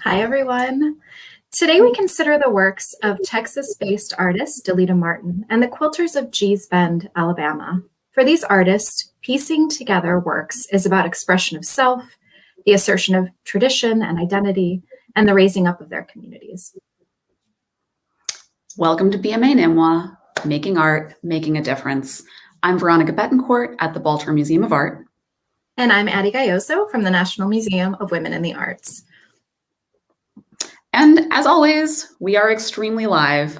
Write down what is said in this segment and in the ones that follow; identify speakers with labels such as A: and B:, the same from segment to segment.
A: Hi, everyone. Today we consider the works of Texas-based artist Delita Martin and the quilters of Gee's Bend, Alabama. For these artists, piecing together works is about expression of self, the assertion of tradition and identity, and the raising up of their communities.
B: Welcome to BMA NMWA, Making Art, Making a Difference. I'm Veronica Betancourt at the Baltimore Museum of Art.
A: And I'm Addie Gayoso from the National Museum of Women in the Arts.
B: And as always, we are extremely live.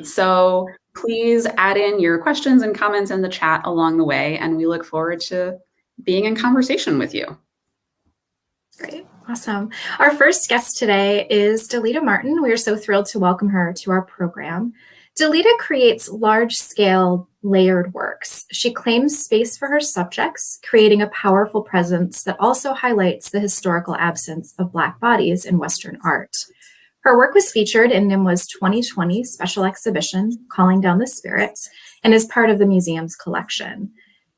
B: So please add in your questions and comments in the chat along the way, and we look forward to being in conversation with you.
A: Great, awesome. Our first guest today is Delita Martin. We are so thrilled to welcome her to our program. Delita creates large-scale layered works. She claims space for her subjects, creating a powerful presence that also highlights the historical absence of Black bodies in Western art. Her work was featured in NMWA's 2020 special exhibition, Calling Down the Spirits, and is part of the museum's collection.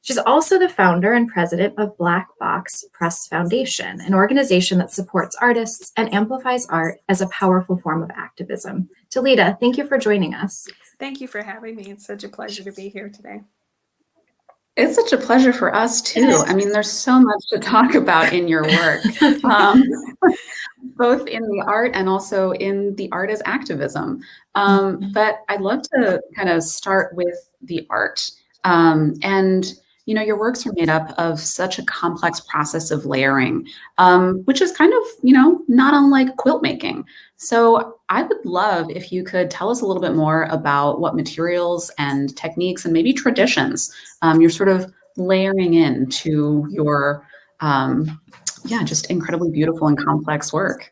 A: She's also the founder and president of Black Box Press Foundation, an organization that supports artists and amplifies art as a powerful form of activism. Delita, thank you for joining us.
C: Thank you for having me. It's such a pleasure to be here today.
B: It's such a pleasure for us too. I mean, there's so much to talk about in your work, both in the art and also in the art as activism. But I'd love to kind of start with the art. And you know, your works are made up of such a complex process of layering, which is kind of, you know, not unlike quilt making. So I would love if you could tell us a little bit more about what materials and techniques and maybe traditions you're sort of layering into your, just incredibly beautiful and complex work.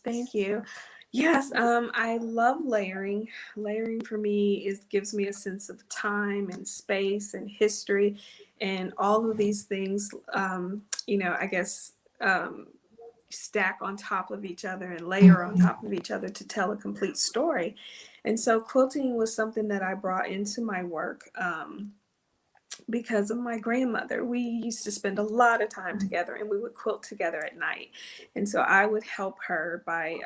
C: Thank you. Yes, I love layering. Layering for me gives me a sense of time and space and history and all of these things, I guess, stack on top of each other and layer on top of each other to tell a complete story. And so quilting was something that I brought into my work because of my grandmother. We used to spend a lot of time together and we would quilt together at night. And so I would help her by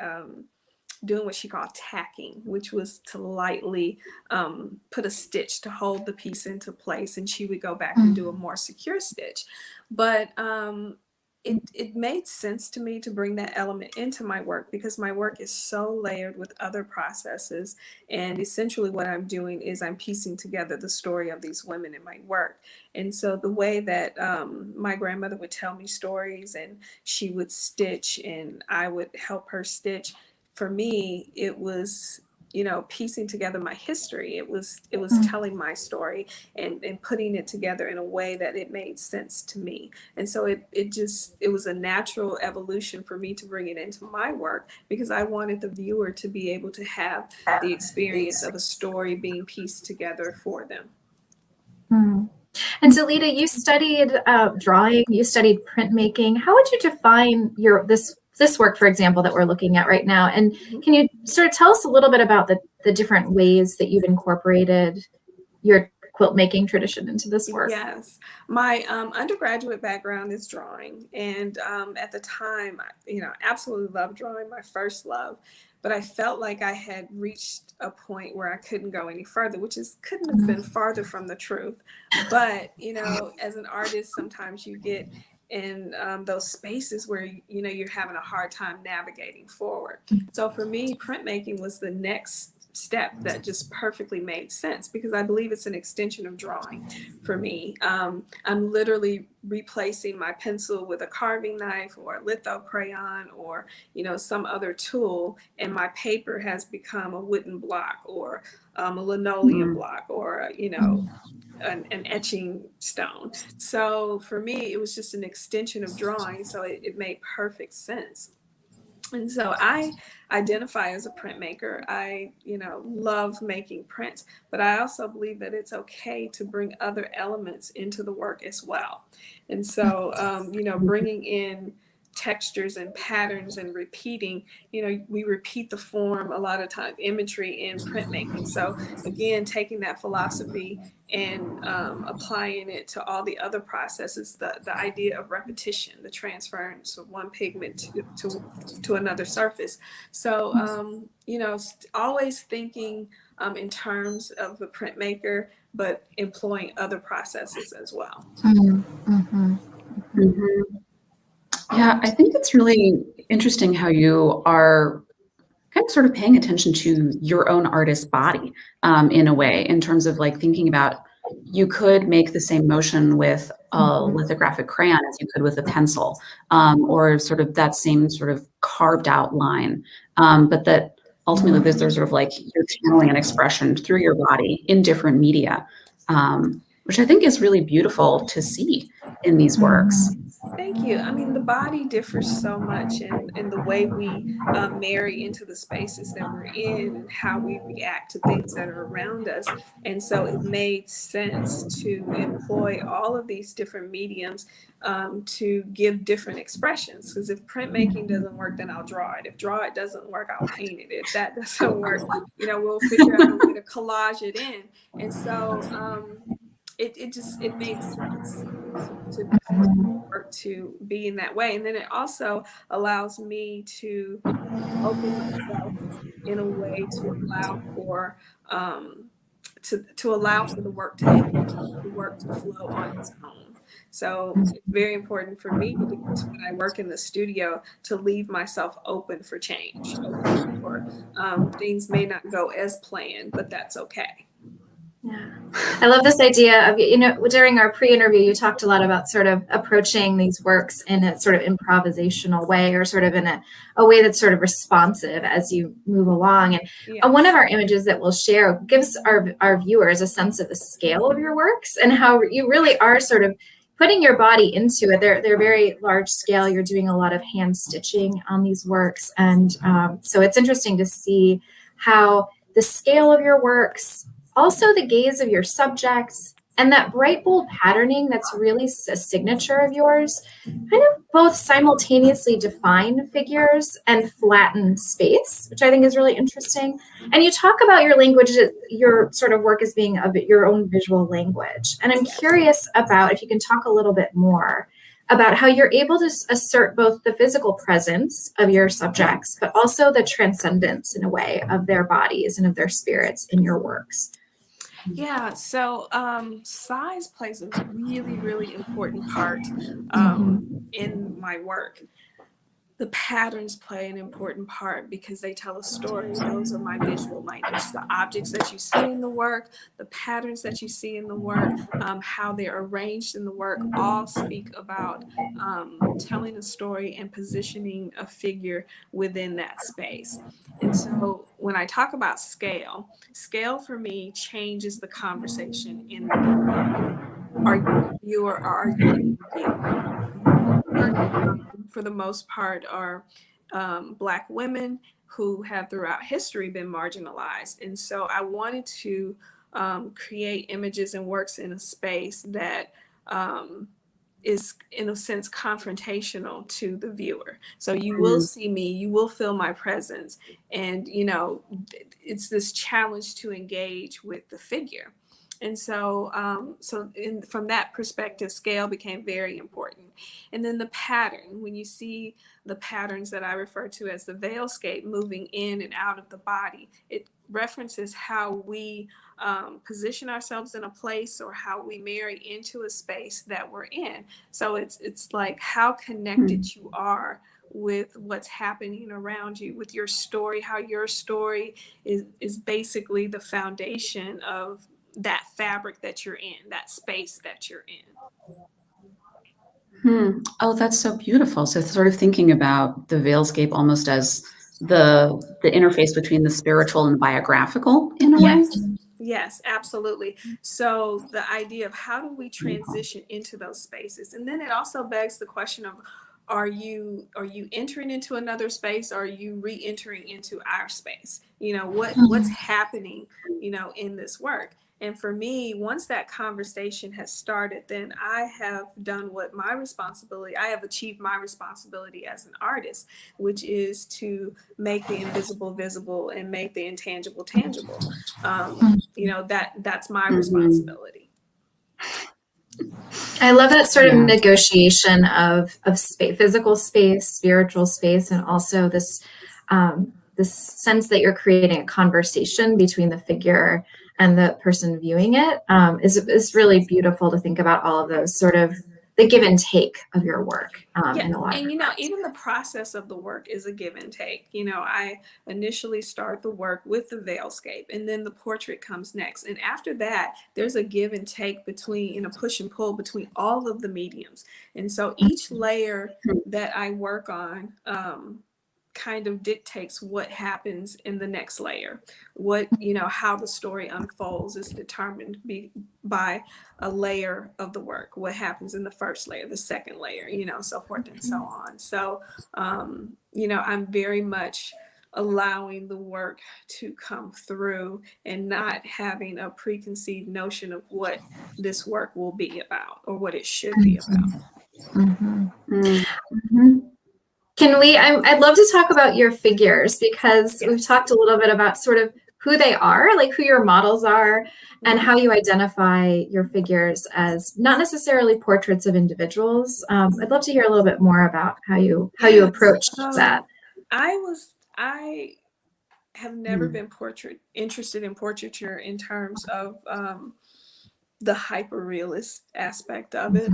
C: doing what she called tacking, which was to lightly put a stitch to hold the piece into place, and she would go back and do a more secure stitch. But it made sense to me to bring that element into my work because my work is so layered with other processes. And essentially what I'm doing is I'm piecing together the story of these women in my work. And so the way that my grandmother would tell me stories and she would stitch and I would help her stitch, for me, it was, piecing together my history. It was telling my story and putting it together in a way that it made sense to me. And so it was a natural evolution for me to bring it into my work because I wanted the viewer to be able to have the experience of a story being pieced together for them.
A: And Delita, you studied drawing, you studied printmaking. How would you define this work, for example, that we're looking at right now? And can you sort of tell us a little bit about the different ways that you've incorporated your quilt making tradition into this work?
C: Yes, my undergraduate background is drawing, and at the time, absolutely loved drawing, my first love. But I felt like I had reached a point where I couldn't go any further, couldn't have been farther from the truth. But as an artist, sometimes you get in those spaces where you're having a hard time navigating forward. So for me, printmaking was the next step that just perfectly made sense because I believe it's an extension of drawing for me. I'm literally replacing my pencil with a carving knife or a litho crayon or some other tool, and my paper has become a wooden block or a linoleum block or an etching stone. So for me, it was just an extension of drawing, so it made perfect sense. And so I identify as a printmaker. I, love making prints, but I also believe that it's okay to bring other elements into the work as well. And so, bringing in textures and patterns and repeating, we repeat the form a lot of times, imagery in printmaking. So again, taking that philosophy and applying it to all the other processes, the idea of repetition, the transference of one pigment to another surface. So, always thinking in terms of a printmaker, but employing other processes as well.
A: Mm-hmm.
B: Mm-hmm. Yeah, I think it's really interesting how you are kind of sort of paying attention to your own artist body in a way, in terms of like thinking about, you could make the same motion with a lithographic crayon as you could with a pencil, or sort of that same sort of carved out line. But that ultimately there's sort of like you're channeling an expression through your body in different media, which I think is really beautiful to see in these works.
C: Thank you. I mean, the body differs so much in the way we marry into the spaces that we're in and how we react to things that are around us. And so it made sense to employ all of these different mediums to give different expressions. Because if printmaking doesn't work, then I'll draw it. If draw it doesn't work, I'll paint it. If that doesn't work, we'll figure out a way to collage it in. And so it made sense to be in that way. And then it also allows me to open myself in a way to allow for to allow for the work to flow on its own. So it's very important for me when I work in the studio to leave myself open for change. Things may not go as planned, but that's okay.
A: Yeah. I love this idea of, during our pre-interview, you talked a lot about sort of approaching these works in a sort of improvisational way, or sort of in a way that's sort of responsive as you move along. And
C: Yes.
A: One of our images that we'll share gives our viewers a sense of the scale of your works and how you really are sort of putting your body into it. They're very large scale. You're doing a lot of hand stitching on these works. And so it's interesting to see how the scale of your works, also the gaze of your subjects, and that bright, bold patterning that's really a signature of yours, kind of both simultaneously define figures and flatten space, which I think is really interesting. And you talk about your language, your sort of work as being your own visual language. And I'm curious about if you can talk a little bit more about how you're able to assert both the physical presence of your subjects, but also the transcendence, in a way, of their bodies and of their spirits in your works.
C: Yeah, so size plays a really, really important part in my work. The patterns play an important part because they tell a story. Those are my visual language. The objects that you see in the work, the patterns that you see in the work, how they're arranged in the work, all speak about telling a story and positioning a figure within that space. And so when I talk about scale for me changes the conversation in the work. Are you or are you? For the most part, are Black women who have throughout history been marginalized. And so I wanted to create images and works in a space that is, in a sense, confrontational to the viewer. So you will see me, you will feel my presence. And, it's this challenge to engage with the figure. And so, from that perspective, scale became very important. And then the pattern, when you see the patterns that I refer to as the veilscape moving in and out of the body, it references how we position ourselves in a place or how we marry into a space that we're in. So it's like how connected you are with what's happening around you, with your story, how your story is basically the foundation of that fabric that you're in, that space that you're in.
B: Oh, that's so beautiful. So sort of thinking about the veilscape almost as the interface between the spiritual and the biographical in a way.
C: Yes, absolutely. So the idea of how do we transition into those spaces? And then it also begs the question of, are you entering into another space? Or are you re-entering into our space? What's happening, in this work? And for me, once that conversation has started, then I have done what my responsibility, I have achieved my responsibility as an artist, which is to make the invisible visible and make the intangible tangible. That's my responsibility.
A: I love that sort of negotiation of space, physical space, spiritual space, and also this this sense that you're creating a conversation between the figure and the person viewing it is really beautiful to think about all of those sort of the give and take of your work in a lot of
C: and even the process of the work is a give and take. I initially start the work with the veilscape, and then the portrait comes next, and after that there's a give and take between, a push and pull between all of the mediums. And so each layer that I work on kind of dictates what happens in the next layer. How the story unfolds is determined by a layer of the work. What happens in the first layer, the second layer, so forth and so on. So, I'm very much allowing the work to come through and not having a preconceived notion of what this work will be about or what it should be about.
A: I'd love to talk about your figures, because we've talked a little bit about sort of who they are, like who your models are, and how you identify your figures as not necessarily portraits of individuals. I'd love to hear a little bit more about how you approach that.
C: I have never been interested in portraiture in terms of the hyper-realist aspect of it.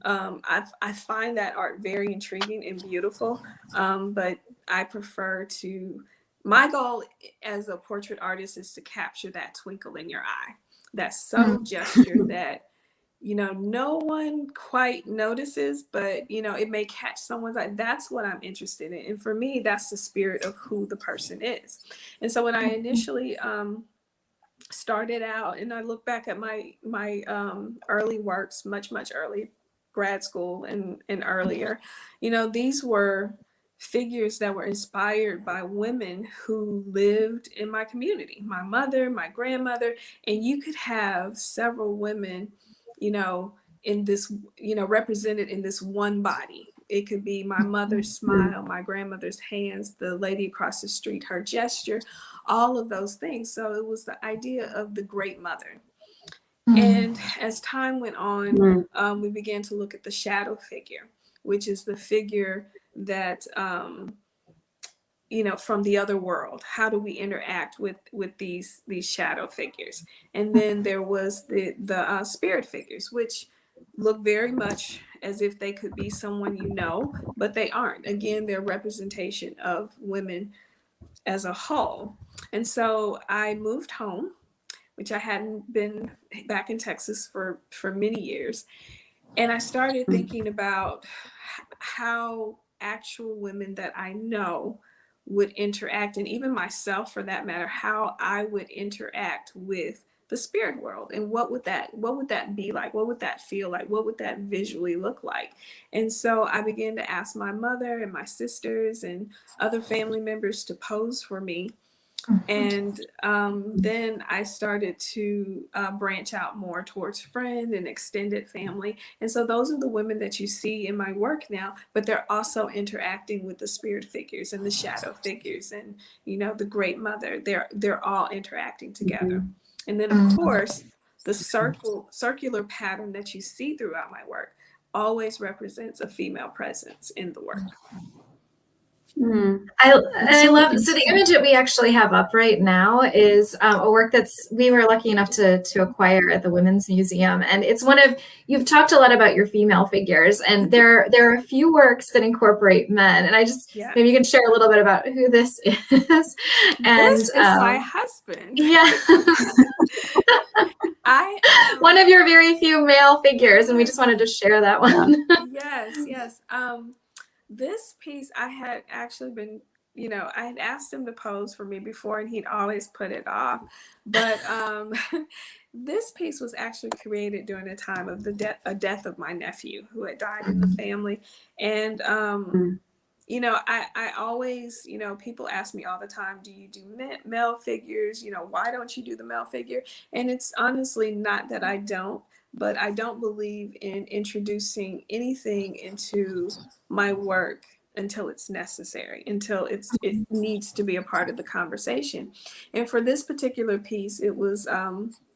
C: I find that art very intriguing and beautiful, but I prefer my goal as a portrait artist is to capture that twinkle in your eye, that subtle gesture that, no one quite notices, but, it may catch someone's eye. That's what I'm interested in. And for me, that's the spirit of who the person is. And so when I initially started out, and I look back at my early works, much early, grad school and earlier, these were figures that were inspired by women who lived in my community, my mother, my grandmother. And you could have several women, in this, represented in this one body. It could be my mother's smile, my grandmother's hands, the lady across the street, her gesture, all of those things. So it was the idea of the great mother. And as time went on, we began to look at the shadow figure, which is the figure that, from the other world. How do we interact with these shadow figures? And then there was the spirit figures, which look very much as if they could be someone but they aren't. Again, they're representation of women as a whole. And so I moved home, which I hadn't been back in Texas for many years. And I started thinking about how actual women that I know would interact, and even myself for that matter, how I would interact with the spirit world. And what would that be like? What would that feel like? What would that visually look like? And so I began to ask my mother and my sisters and other family members to pose for me. And then I started to branch out more towards friend and extended family. And so those are the women that you see in my work now, but they're also interacting with the spirit figures and the shadow figures and, the great mother. They're all interacting together. And then, of course, the circular pattern that you see throughout my work always represents a female presence in the work.
A: I love, so the image that we actually have up right now is a work we were lucky enough to acquire at the Women's Museum. And it's you've talked a lot about your female figures, and there are a few works that incorporate men. And maybe you can share a little bit about who this is. And
C: this is my husband.
A: Yeah. One of your very few male figures, and we just wanted to share that one.
C: Yes. This piece, I had actually been, I had asked him to pose for me before, and he'd always put it off. But this piece was actually created during the time of the death of my nephew, who had died in the family. And I always, people ask me all the time, do you do male figures? Why don't you do the male figure? And it's honestly not that I don't, but I don't believe in introducing anything into my work until it's necessary, until it needs to be a part of the conversation. And for this particular piece, it was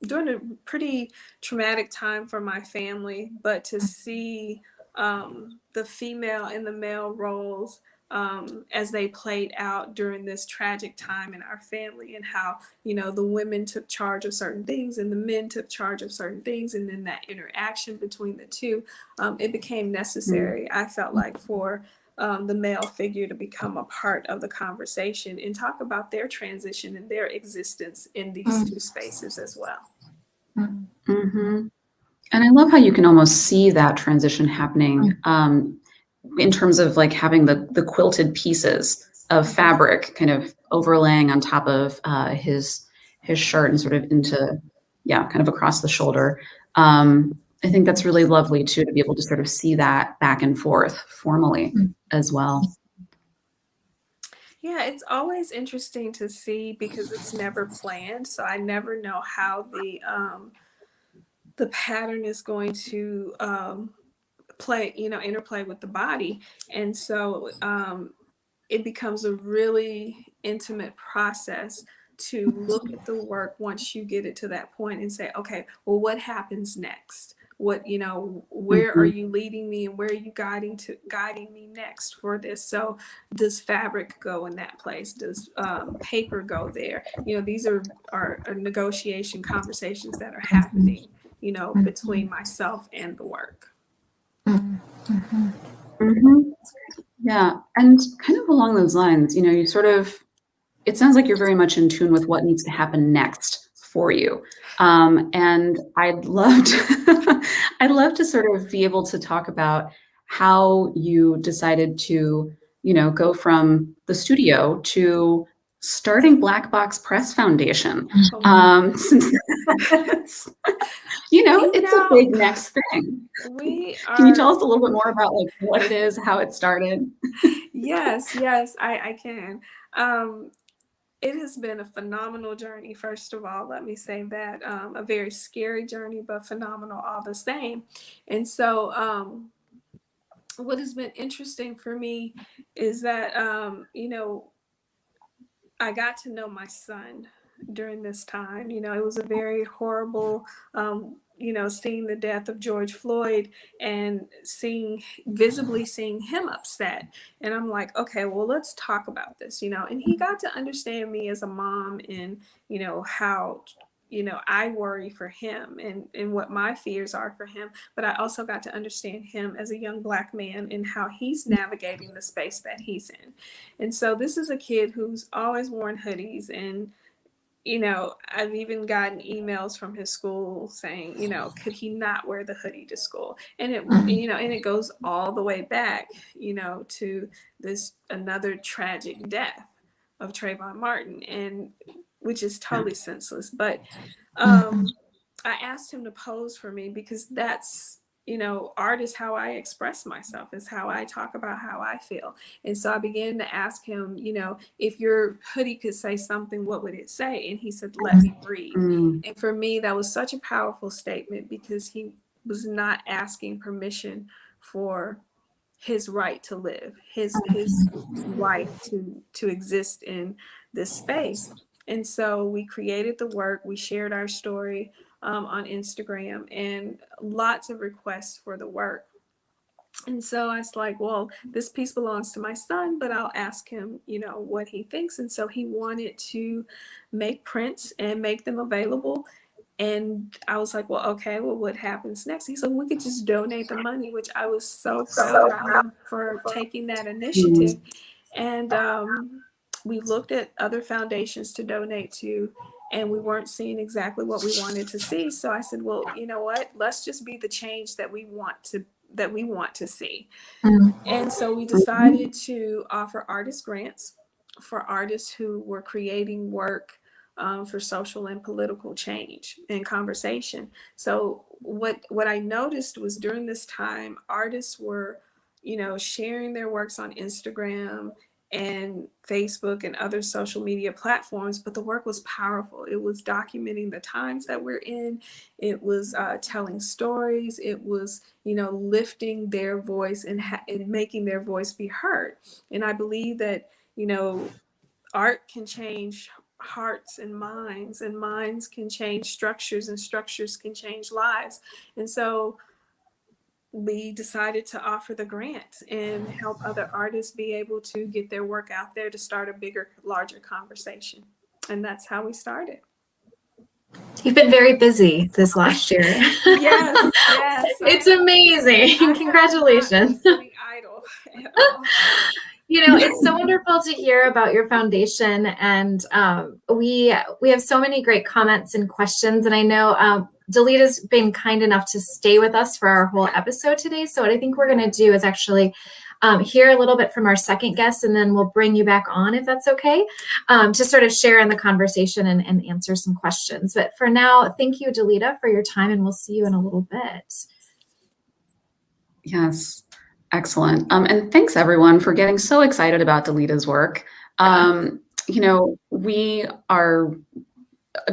C: during a pretty traumatic time for my family, but to see the female and the male roles as they played out during this tragic time in our family, and how the women took charge of certain things and the men took charge of certain things, and then that interaction between the two, it became necessary, I felt like, for the male figure to become a part of the conversation and talk about their transition and their existence in these two spaces as well.
B: Mm-hmm. And I love how you can almost see that transition happening in terms of like having the quilted pieces of fabric kind of overlaying on top of his shirt and sort of into, kind of across the shoulder. I think that's really lovely too, to be able to sort of see that back and forth formally as well.
C: Yeah, it's always interesting to see because it's never planned. So I never know how the pattern is going to interplay with the body. And so it becomes a really intimate process to look at the work once you get it to that point and say, okay, well, what happens next? What, where are you leading me, and where are you guiding me next for this? So does fabric go in that place? Does paper go there? These are negotiation conversations that are happening, between myself and the work.
B: Yeah, and kind of along those lines, you sort of, it sounds like you're very much in tune with what needs to happen next for you. And I'd love to sort of be able to talk about how you decided to, go from the studio to starting Black Box Press Foundation. Since it's a big next thing. Can you tell us a little bit more about like what it is, how it started?
C: Yes, I can. It has been a phenomenal journey. First of all, let me say that a very scary journey, but phenomenal all the same. And so what has been interesting for me is that, I got to know my son during this time. It was a very horrible, seeing the death of George Floyd and visibly seeing him upset. And I'm like, okay, well, let's talk about this, and he got to understand me as a mom, and, how, I worry for him, and what my fears are for him. But I also got to understand him as a young Black man and how he's navigating the space that he's in. And so this is a kid who's always worn hoodies, and I've even gotten emails from his school saying, could he not wear the hoodie to school? And it goes all the way back, to this another tragic death of Trayvon Martin, and which is totally senseless. But I asked him to pose for me because that's, art is how I express myself, is how I talk about how I feel. And so I began to ask him, if your hoodie could say something, what would it say? And he said, let me breathe. And for me, that was such a powerful statement, because he was not asking permission for his right to live, his right to exist in this space. And so we created the work, we shared our story on Instagram, and lots of requests for the work. And so I was like, well, this piece belongs to my son, but I'll ask him, what he thinks. And so he wanted to make prints and make them available. And I was like, well, okay, well, what happens next? He said, we could just donate the money, which I was so proud of him for taking that initiative. And we looked at other foundations to donate to, and we weren't seeing exactly what we wanted to see. So I said, well, you know what? Let's just be the change that we want to see. And so we decided to offer artist grants for artists who were creating work for social and political change and conversation. So what I noticed was during this time, artists were sharing their works on Instagram and Facebook and other social media platforms, but the work was powerful. It was documenting the times that we're in. It was telling stories. It was, lifting their voice and making their voice be heard. And I believe that, art can change hearts and minds can change structures, and structures can change lives. And so we decided to offer the grant and help other artists be able to get their work out there to start a bigger, larger conversation. And that's how we started.
A: You've been very busy this last year.
C: Yes.
A: It's amazing. Congratulations.
C: Idle at all.
A: It's so wonderful to hear about your foundation, and we have so many great comments and questions, and I know Delita's been kind enough to stay with us for our whole episode today. So what I think we're going to do is actually hear a little bit from our second guest, and then we'll bring you back on, if that's okay, to sort of share in the conversation and answer some questions. But for now, thank you, Delita, for your time, and we'll see you in a little bit.
B: Yes. Excellent. And thanks everyone for getting so excited about Delita's work. We are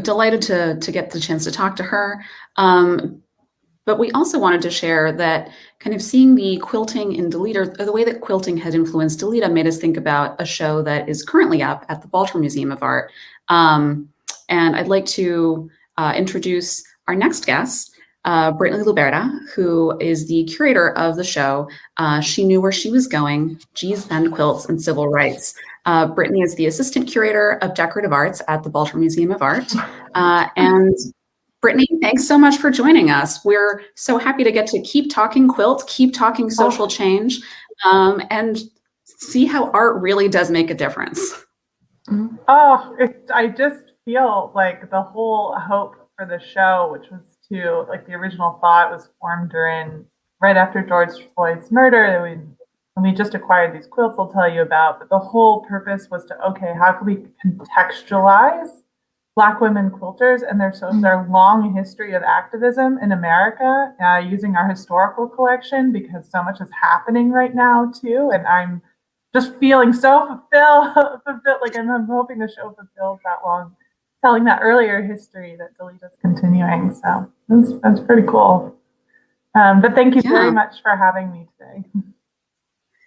B: delighted to get the chance to talk to her. But we also wanted to share that kind of seeing the quilting in Delita, the way that quilting had influenced Delita, made us think about a show that is currently up at the Baltimore Museum of Art. And I'd like to introduce our next guest, Brittany Luberda, who is the curator of the show. She Knew Where She Was Going, Gee's Bend Quilts and Civil Rights. Brittany is the assistant curator of decorative arts at the Baltimore Museum of Art. And Brittany, thanks so much for joining us. We're so happy to get to keep talking quilts, keep talking social change, and see how art really does make a difference.
D: I just feel like the whole hope for the show, which was to, like, the original thought was formed right after George Floyd's murder, and we just acquired these quilts I'll tell you about, but the whole purpose was to, okay, how can we contextualize Black women quilters and their long history of activism in America, using our historical collection, because so much is happening right now too, and I'm just feeling so fulfilled. Like I'm hoping the show fulfills that long, telling that earlier history that Delita's continuing. So that's pretty cool. But thank you very much for having me today.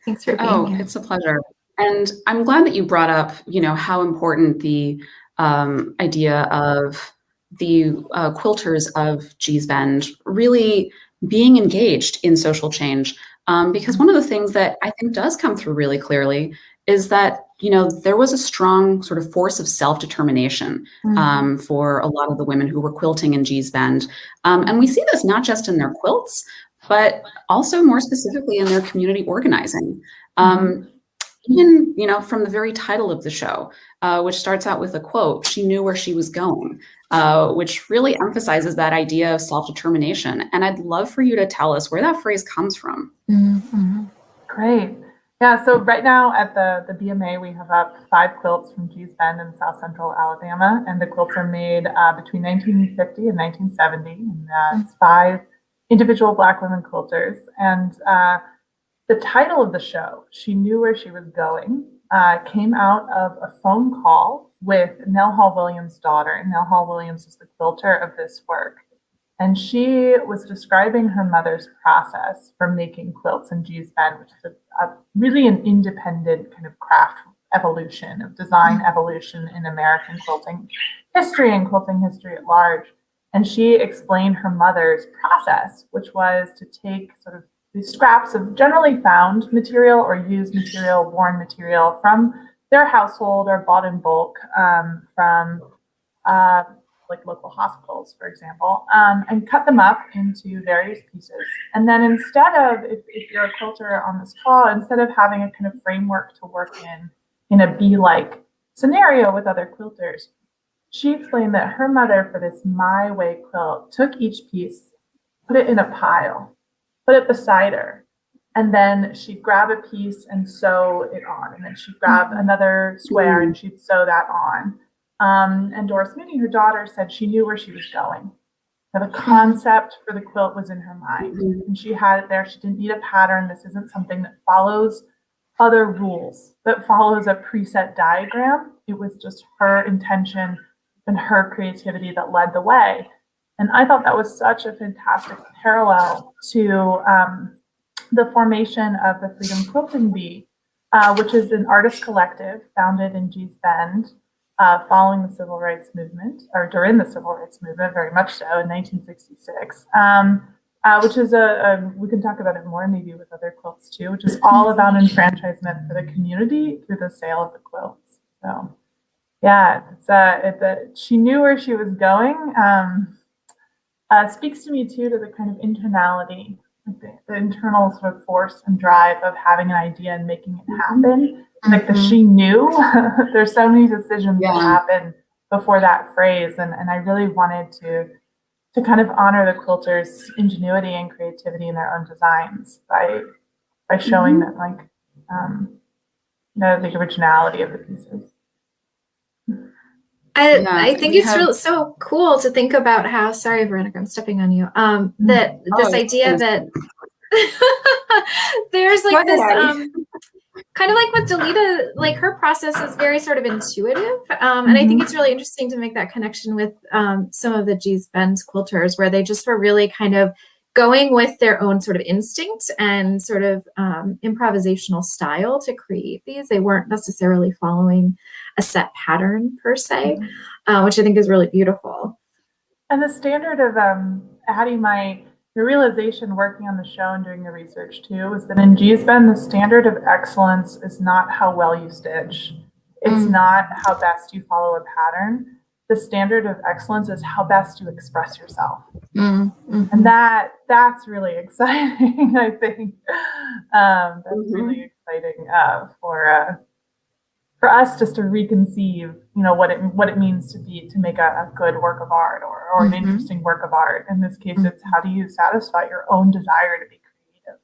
A: Thanks for being here.
B: It's a pleasure. And I'm glad that you brought up, how important the idea of the quilters of Gee's Bend really being engaged in social change. Because one of the things that I think does come through really clearly is that, there was a strong sort of force of self-determination for a lot of the women who were quilting in Gee's Bend. And we see this not just in their quilts, but also more specifically in their community organizing. Even, from the very title of the show, which starts out with a quote, "She knew where she was going," which really emphasizes that idea of self-determination. And I'd love for you to tell us where that phrase comes from.
D: Great. Yeah, so right now at the BMA, we have up 5 quilts from Gee's Bend in South Central Alabama, and the quilts are made between 1950 and 1970, and it's 5 individual Black women quilters. And the title of the show, "She Knew Where She Was Going," came out of a phone call with Nell Hall Williams' daughter. And Nell Hall Williams is the quilter of this work. And she was describing her mother's process for making quilts in Gee's Bend, which is really an independent kind of craft evolution, of design evolution in American quilting history and quilting history at large. And she explained her mother's process, which was to take sort of these scraps of generally found material or used material, worn material from their household or bought in bulk from like local hospitals, for example, and cut them up into various pieces. And then instead of, if you're a quilter on this call, instead of having a kind of framework to work in a be-like scenario with other quilters, she explained that her mother, for this My Way quilt, took each piece, put it in a pile, put it beside her, and then she'd grab a piece and sew it on, and then she'd grab another square and she'd sew that on. And Doris Mooney, her daughter, said she knew where she was going. The concept for the quilt was in her mind, and she had it there. She didn't need a pattern. This isn't something that follows other rules, that follows a preset diagram. It was just her intention and her creativity that led the way. And I thought that was such a fantastic parallel to the formation of the Freedom Quilting Bee, which is an artist collective founded in Gee's Bend following the Civil Rights Movement, or during the Civil Rights Movement, very much so, in 1966, which is we can talk about it more maybe with other quilts too, which is all about enfranchisement for the community through the sale of the quilts. So yeah, she knew where she was going. Speaks to me too to the kind of internality, the internal sort of force and drive of having an idea and making it happen. Like she knew there's so many decisions that happen before that phrase. And I really wanted to kind of honor the quilters' ingenuity and creativity in their own designs by showing that like, the originality of the pieces.
A: I think it's really so cool to think about how, sorry, Veronica, I'm stepping on you, that this idea that there's like this, kind of like with Delita, like her process is very sort of intuitive. And I think it's really interesting to make that connection with some of the Gee's Bend quilters, where they just were really kind of going with their own sort of instinct and sort of improvisational style to create these. They weren't necessarily following a set pattern per se, which I think is really beautiful.
D: And the standard of Addie, the realization working on the show and doing the research too was that in Gee's Bend, the standard of excellence is not how well you stitch. It's not how best you follow a pattern. The standard of excellence is how best you express yourself. And that's really exciting, I think. That's really exciting for us just to reconceive, what it means to make a good work of art or an interesting work of art. In this case, it's how do you satisfy your own desire to be creative.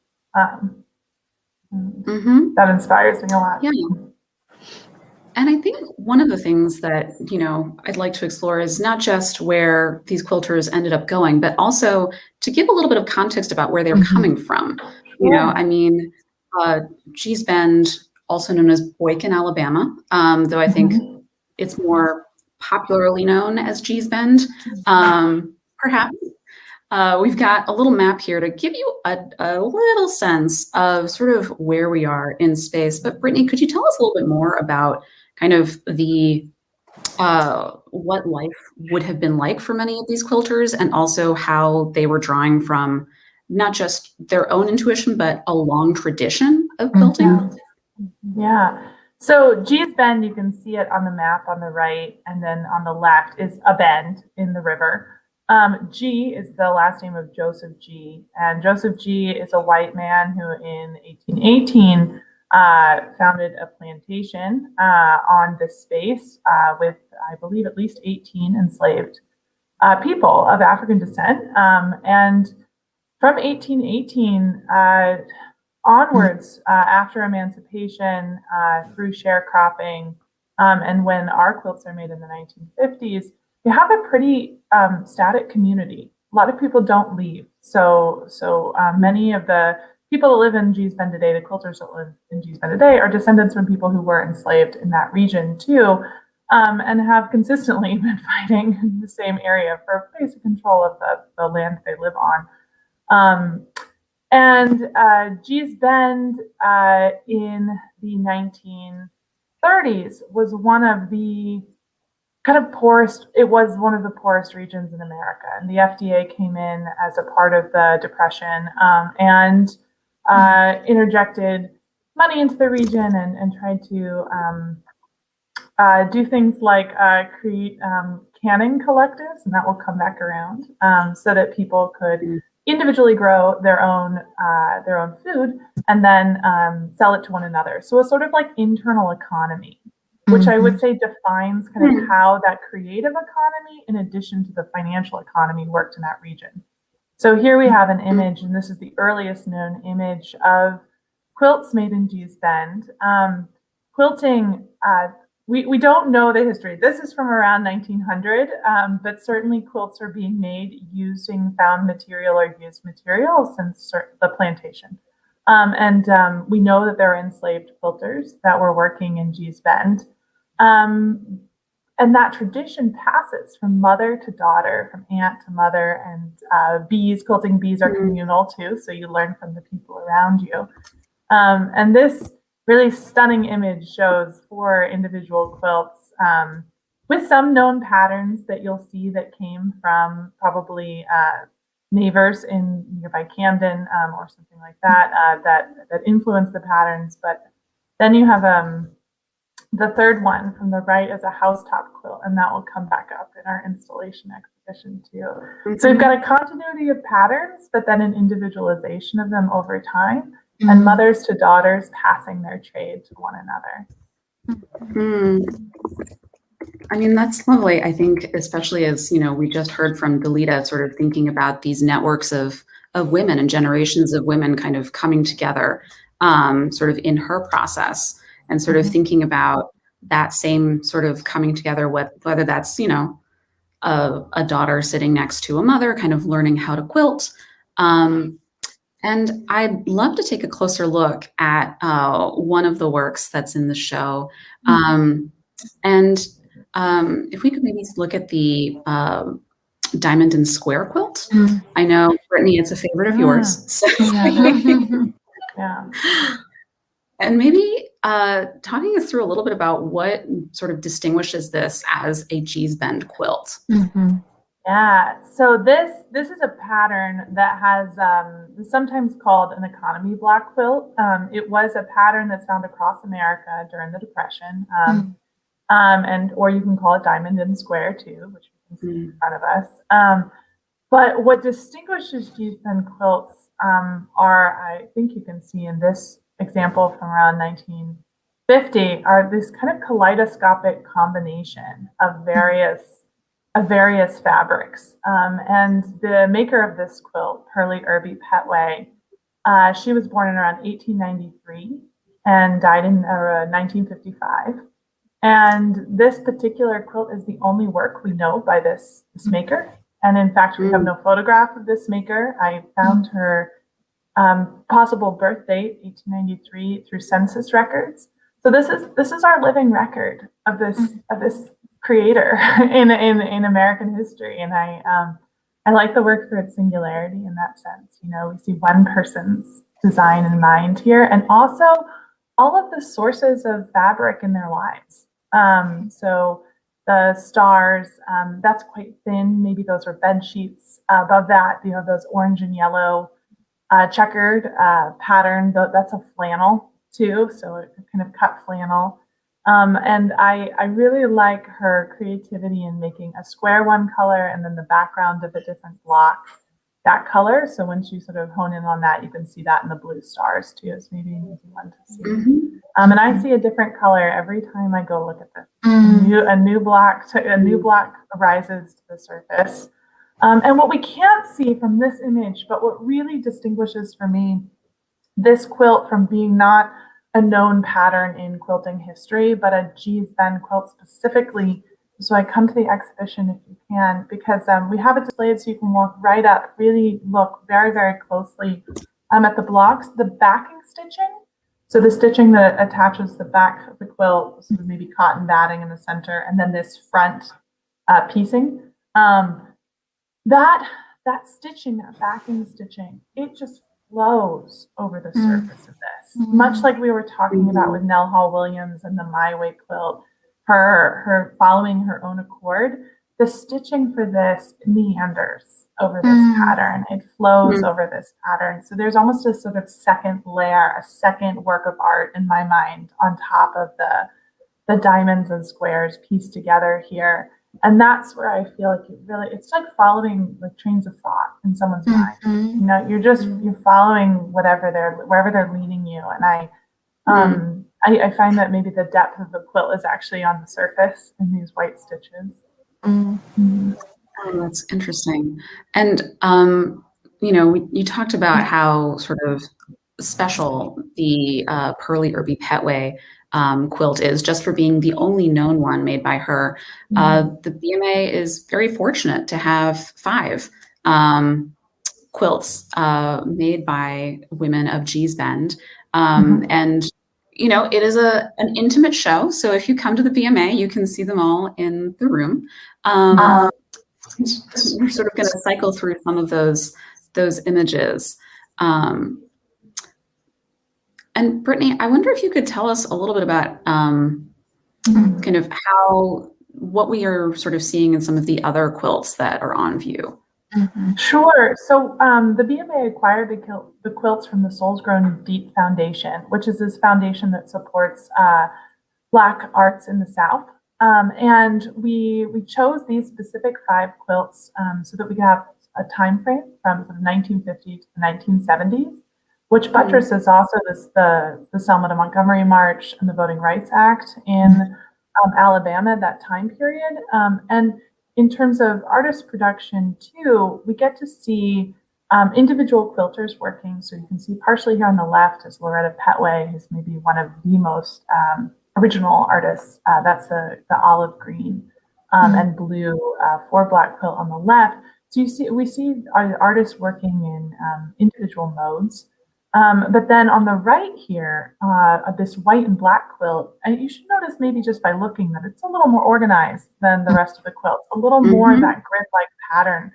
D: That inspires me a lot.
B: Yeah. And I think one of the things that, I'd like to explore is not just where these quilters ended up going, but also to give a little bit of context about where they're coming from. Gee's Bend, also known as Boykin, Alabama, though I think it's more popularly known as Gee's Bend, perhaps. We've got a little map here to give you a little sense of sort of where we are in space. But Brittany, could you tell us a little bit more about kind of the what life would have been like for many of these quilters, and also how they were drawing from not just their own intuition, but a long tradition of quilting?
D: Yeah. So Gee's Bend, you can see it on the map on the right, and then on the left is a bend in the river. Gee is the last name of Joseph Gee, and Joseph Gee is a white man who in 1818 founded a plantation on this space with, I believe, at least 18 enslaved people of African descent. And from 1818 onwards, after emancipation, through sharecropping, and when our quilts are made in the 1950s, you have a pretty static community. A lot of people don't leave. So many of the people that live in Gee's Bend today, the quilters that live in Gee's Bend today, are descendants from people who were enslaved in that region too, and have consistently been fighting in the same area for basic control of the land they live on. And Gee's Bend in the 1930s was one of the kind of poorest, it was one of the poorest regions in America. And the FDA came in as a part of the Depression and interjected money into the region and tried to do things like create canning collectives, and that will come back around, so that people could individually grow their own food and then sell it to one another. So a sort of like internal economy, which I would say defines kind of how that creative economy, in addition to the financial economy, worked in that region. So here we have an image, and this is the earliest known image of quilts made in Gee's Bend. Quilting we don't know the history. This is from around 1900, but certainly quilts are being made using found material or used material since the plantation. We know that there are enslaved quilters that were working in Gee's Bend. And that tradition passes from mother to daughter, from aunt to mother, and quilting bees are communal too, so you learn from the people around you. And this really stunning image shows 4 individual quilts with some known patterns that you'll see that came from probably neighbors in nearby Camden or something like that, that influenced the patterns. But then you have the third one from the right is a housetop quilt, and that will come back up in our installation exhibition too. So we've got a continuity of patterns, but then an individualization of them over time, and mothers to daughters passing their trade to one another.
B: I mean, that's lovely. I think, especially as, you know, we just heard from Delita, sort of thinking about these networks of women and generations of women kind of coming together sort of in her process, and sort of thinking about that same sort of coming together, whether that's, you know, a daughter sitting next to a mother, kind of learning how to quilt. And I'd love to take a closer look at one of the works that's in the show. If we could maybe look at the diamond and square quilt. I know, Brittany, it's a favorite of yours. So
D: Yeah.
B: And maybe talking us through a little bit about what sort of distinguishes this as a Gee's Bend quilt.
D: Yeah, so this is a pattern that has sometimes called an economy block quilt. It was a pattern that's found across America during the Depression, or you can call it diamond and square too, which you can see in front of us. But what distinguishes Gee's Bend quilts are, I think you can see in this example from around 1950, are this kind of kaleidoscopic combination of various fabrics. And the maker of this quilt, Pearlie Irby Petway, she was born in around 1893 and died in 1955. And this particular quilt is the only work we know by this maker. And in fact, we have no photograph of this maker. I found her possible birth date, 1893, through census records. So this is our living record of this creator in American history, and I like the work for its singularity in that sense. You know, we see one person's design in mind here, and also all of the sources of fabric in their lives. So the stars, that's quite thin. Maybe those are bed sheets. Above that, you know, those orange and yellow checkered pattern. That's a flannel too, so a kind of cut flannel. And I really like her creativity in making a square one color and then the background of a different block that color. So once you sort of hone in on that, you can see that in the blue stars too. It's maybe an easy one to see. And I see a different color every time I go look at this. A new block rises to the surface. And what we can't see from this image, but what really distinguishes for me this quilt from being not a known pattern in quilting history, but a Gee's Bend quilt specifically. So I come to the exhibition if you can, because we have it displayed so you can walk right up, really look very, very closely at the blocks, the backing stitching. So the stitching that attaches the back of the quilt, so maybe cotton batting in the center, and then this front piecing. That stitching, that backing stitching, it just flows over the surface of this. Much like we were talking about with Nell Hall Williams and the My Way quilt, her following her own accord, the stitching for this meanders over this pattern. It flows over this pattern. So there's almost a sort of second layer, a second work of art in my mind on top of the diamonds and squares pieced together here. And that's where I feel like it's like following like trains of thought in someone's mind. You know, you're following wherever they're leading you. And I find that maybe the depth of the quilt is actually on the surface in these white stitches.
B: Oh, that's interesting. And, you know, you talked about how sort of special the Pearlie Irby Petway quilt is, just for being the only known one made by her. The BMA is very fortunate to have 5 quilts made by women of Gee's Bend. And, you know, it is an intimate show. So if you come to the BMA, you can see them all in the room. We're sort of going to cycle through some of those images. And Brittany, I wonder if you could tell us a little bit about kind of what we are sort of seeing in some of the other quilts that are on view.
D: Sure. So the BMA acquired the quilts from the Souls Grown Deep Foundation, which is this foundation that supports Black arts in the South. And we chose these specific 5 quilts so that we could have a time frame from the 1950s to the 1970s, which buttresses also the Selma to Montgomery March and the Voting Rights Act in Alabama, that time period. And in terms of artist production too, we get to see individual quilters working. So you can see partially here on the left is Loretta Petway, who's maybe one of the most original artists. That's the olive green and blue 4-black quilt on the left. So we see artists working in individual modes. But then on the right here, this white and black quilt, and you should notice maybe just by looking that it's a little more organized than the rest of the quilts, a little more of that grid-like pattern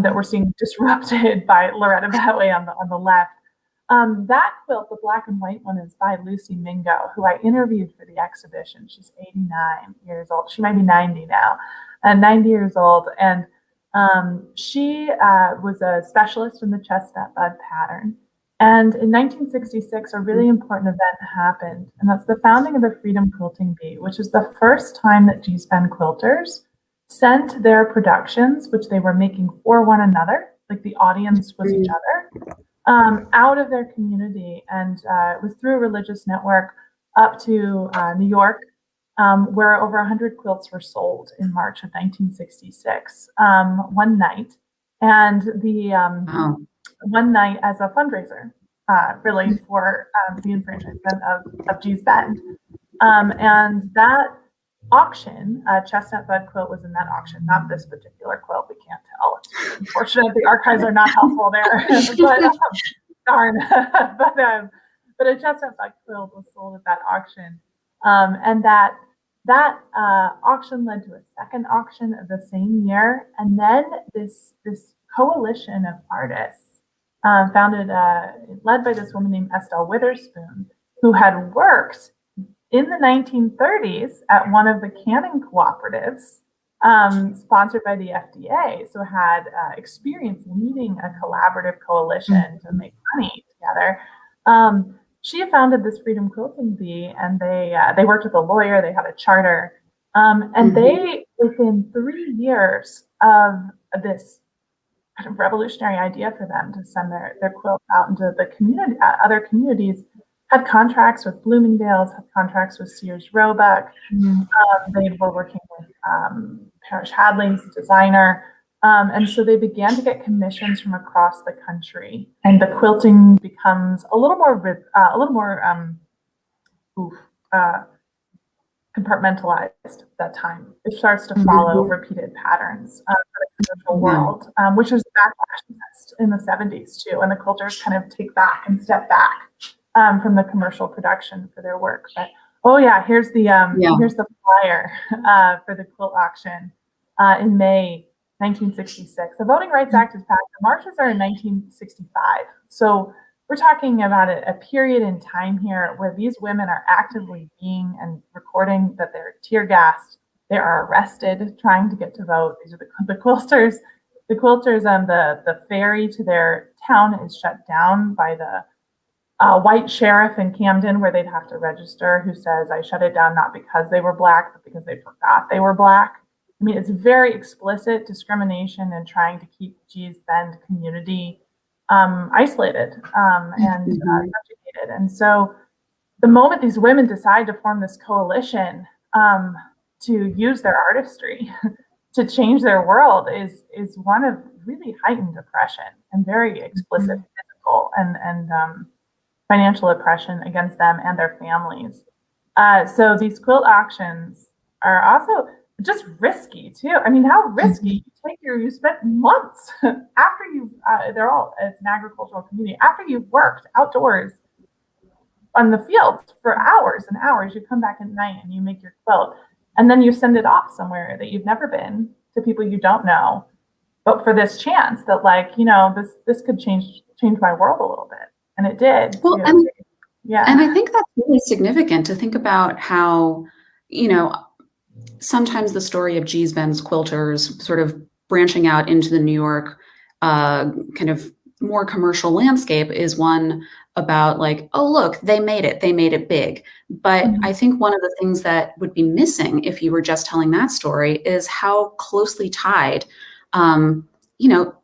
D: that we're seeing disrupted by Loretta Petway on the left. That quilt, the black and white one, is by Lucy Mingo, who I interviewed for the exhibition. She's 89 years old. She might be 90 now, 90 years old. And she was a specialist in the chestnut bud pattern. And in 1966, a really important event happened, and that's the founding of the Freedom Quilting Bee, which is the first time that Gee's Bend quilters sent their productions, which they were making for one another, like the audience was each other, out of their community. And it was through a religious network up to New York, where over 100 quilts were sold in March of 1966, one night. And one night as a fundraiser, really, for the enfranchisement of Gee's Bend. And that auction, Chestnut Bud quilt was in that auction, not this particular quilt. We can't tell. It's unfortunate the archives are not helpful there, but darn. but a Chestnut Bud quilt was sold at that auction. And that auction led to a second auction of the same year. And then this coalition of artists founded, led by this woman named Estelle Witherspoon, who had worked in the 1930s at one of the canning cooperatives sponsored by the FDA, so had experience leading a collaborative coalition to make money together. She founded this Freedom Quilting Bee, and they worked with a lawyer, they had a charter, and they, within 3 years of this kind of revolutionary idea for them to send their quilts out into the community, other communities, had contracts with Bloomingdale's, had contracts with Sears Roebuck. They were working with Parrish Hadley's designer. And so they began to get commissions from across the country, and the quilting becomes a little more compartmentalized at that time. It starts to follow repeated patterns for the commercial world, which was the backlash test in the 70s too. And the quilters kind of take back and step back from the commercial production for their work. But here's the flyer for the quilt auction in May 1966. The Voting Rights Act is passed. The marches are in 1965. So we're talking about a period in time here where these women are actively being and recording that they're tear gassed. They are arrested trying to get to vote. These are the quilters. The quilters, the ferry to their town is shut down by the white sheriff in Camden, where they'd have to register, who says, I shut it down not because they were Black, but because they forgot they were Black. I mean, it's very explicit discrimination and trying to keep Gee's Bend community isolated and subjugated. And so the moment these women decide to form this coalition to use their artistry to change their world is one of really heightened oppression and very explicit physical and financial oppression against them and their families. So these quilt auctions are also just risky too. I mean, how risky you spent months after they're all, it's an agricultural community, after you've worked outdoors on the fields for hours and hours, you come back at night and you make your quilt, and then you send it off somewhere that you've never been, to people you don't know, but for this chance that, like, this could change my world a little bit. And it did.
B: Well,
D: too.
B: and I think that's really significant to think about how, sometimes the story of Gee's Bend's quilters sort of branching out into the New York kind of more commercial landscape is one about, like, oh, look, they made it big. But I think one of the things that would be missing if you were just telling that story is how closely tied,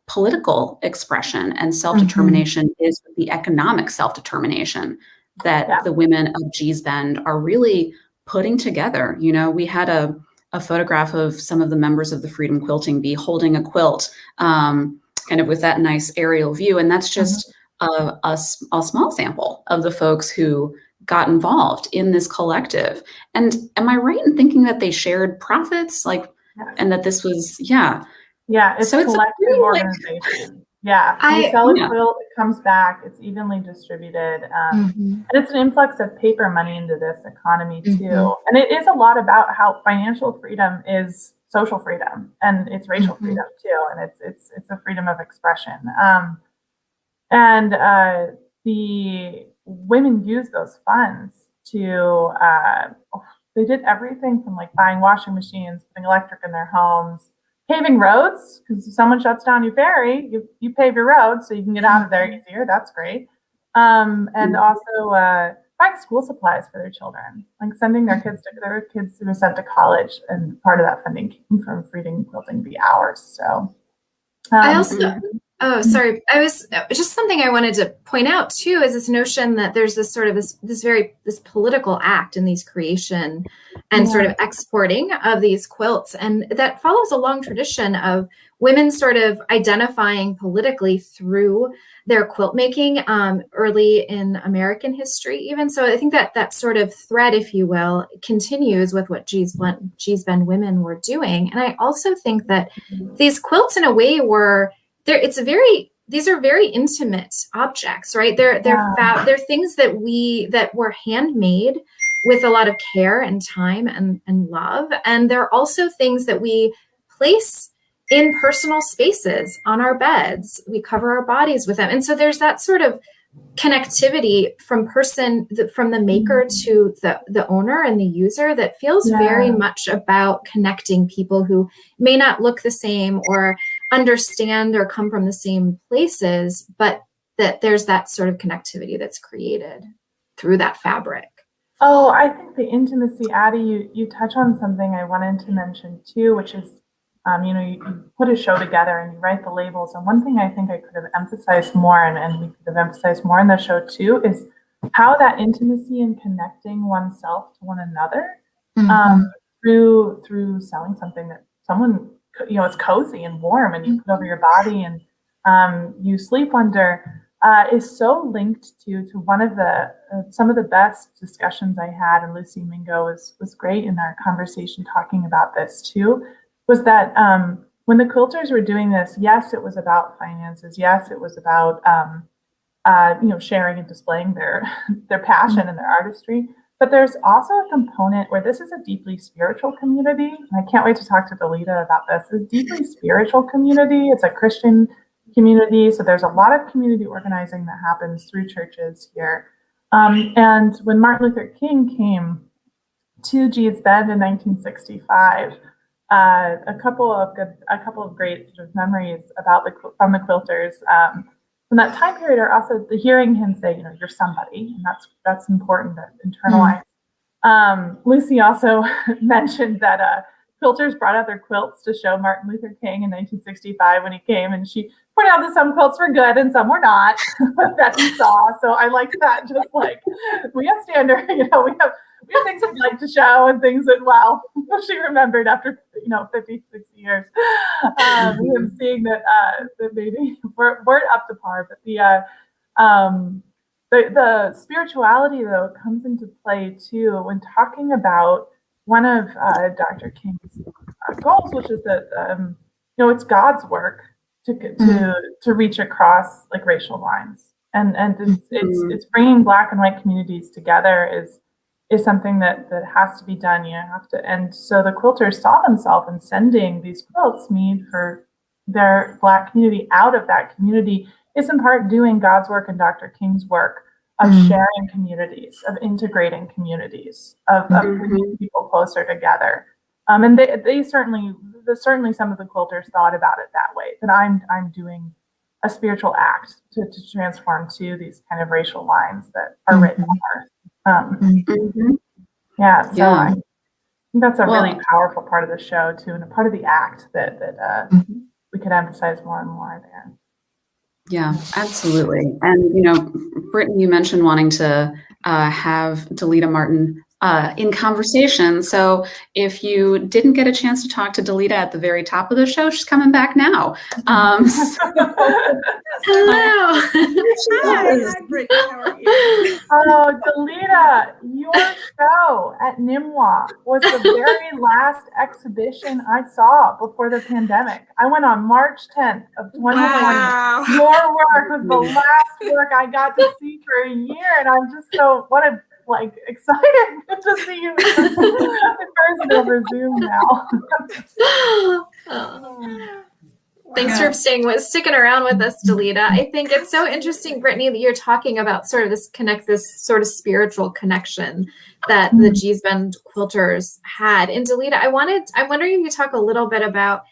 B: political expression and self-determination is with the economic self-determination that the women of Gee's Bend are really putting together. We had a photograph of some of the members of the Freedom Quilting Bee holding a quilt, kind of with that nice aerial view. And that's just a small sample of the folks who got involved in this collective. And am I right in thinking that they shared profits, and that this was,
D: it's
B: so
D: a collective organization. We sell a quilt, it comes back, it's evenly distributed. And it's an influx of paper money into this economy too. And it is a lot about how financial freedom is social freedom, and it's racial freedom too. And it's a freedom of expression. And the women use those funds to, they did everything from, like, buying washing machines, putting electric in their homes, paving roads, because if someone shuts down your ferry, you pave your road so you can get out of there easier. That's great. And also buying school supplies for their children, like sending their kids who were sent to college, and part of that funding came from Freedom Quilting Bee hours. So
A: I also, sorry, I was just something I wanted to point out too, is this notion that there's this sort of this political act in these creation and sort of exporting of these quilts, and that follows a long tradition of women sort of identifying politically through their quilt making early in American history even. So I think that thread, if you will, continues with what Gee's Bend women were doing. And I also think that these quilts in a way were, these are very intimate objects, right? They're things that were handmade with a lot of care and time and love. And they're also things that we place in personal spaces on our beds. We cover our bodies with them. And so there's that sort of connectivity from the maker to the owner and the user that feels very much about connecting people who may not look the same or understand or come from the same places, but that there's that sort of connectivity that's created through that fabric.
D: Oh, I think the intimacy, Addie, you touch on something I wanted to mention too, which is, you put a show together and you write the labels. And one thing I think I could have emphasized more, and we could have emphasized more in the show too, is how that intimacy and connecting oneself to one another through selling something that someone, is cozy and warm and you put over your body and you sleep under, is so linked to one of the some of the best discussions I had, and Lucy Mingo was great in our conversation talking about this too, was that when the quilters were doing this, yes, it was about finances, yes, it was about sharing and displaying their passion and their artistry, but there's also a component where this is a deeply spiritual community, and I can't wait to talk to Delita about this. It's a deeply spiritual community. It's a Christian community, so there's a lot of community organizing that happens through churches here. And when Martin Luther King came to Gee's Bend in 1965, a couple of great sort of memories from the quilters from that time period are also hearing him say, you're somebody, and that's important to internalize. Lucy also mentioned that quilters brought out their quilts to show Martin Luther King in 1965 when he came, and she pointed out that some quilts were good and some were not that he saw. So I like that. Just like we have standard, we have things we'd like to show and things that, wow, she remembered after 50, 60 years. Him seeing that maybe we're up to par, but the spirituality, though, comes into play too when talking about one of Dr. King's goals, which is that it's God's work to reach across like racial lines, and it's bringing Black and white communities together is something that has to be done. You have to, and so the quilters saw themselves in sending these quilts made for their Black community out of that community is in part doing God's work and Dr. King's work of sharing communities, of integrating communities, of bringing people closer together. And they certainly some of the quilters thought about it that way, that I'm doing a spiritual act to transform to these kind of racial lines that are written on earth. Yeah, so I think that's a really powerful part of the show too, and a part of the act that we could emphasize more and more there.
B: Yeah, absolutely. And, Brittany, you mentioned wanting to have Delita Martin in conversation. So if you didn't get a chance to talk to Delita at the very top of the show, she's coming back now.
A: Hello.
C: Hi, Brittany. How are you?
D: Oh, Delita, your show at NMWA was the very last exhibition I saw before the pandemic. I went on March 10th of 2020.
C: Wow.
D: Your work was the last work I got to see for a year, and I'm just excited to see you in person over Zoom now.
A: Thanks for sticking around with us, Delita. I think it's so interesting, Brittany, that you're talking about sort of this sort of spiritual connection that the Gee's Bend quilters had. And Delita, I'm wondering if you talk a little bit about,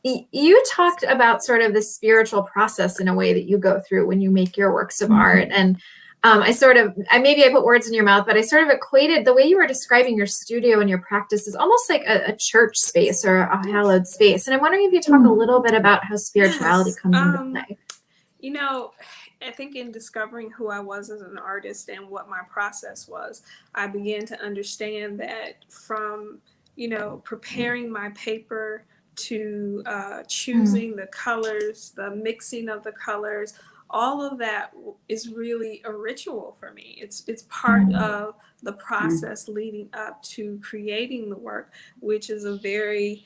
A: you talked about sort of the spiritual process in a way that you go through when you make your works of art. And maybe I put words in your mouth, but I sort of equated the way you were describing your studio and your practice is almost like a church space or a hallowed space. And I'm wondering if you talk a little bit about how spirituality comes into play.
C: I think in discovering who I was as an artist and what my process was, I began to understand that from, preparing my paper to choosing the colors, the mixing of the colors, all of that is really a ritual for me. It's part of the process leading up to creating the work, which is a very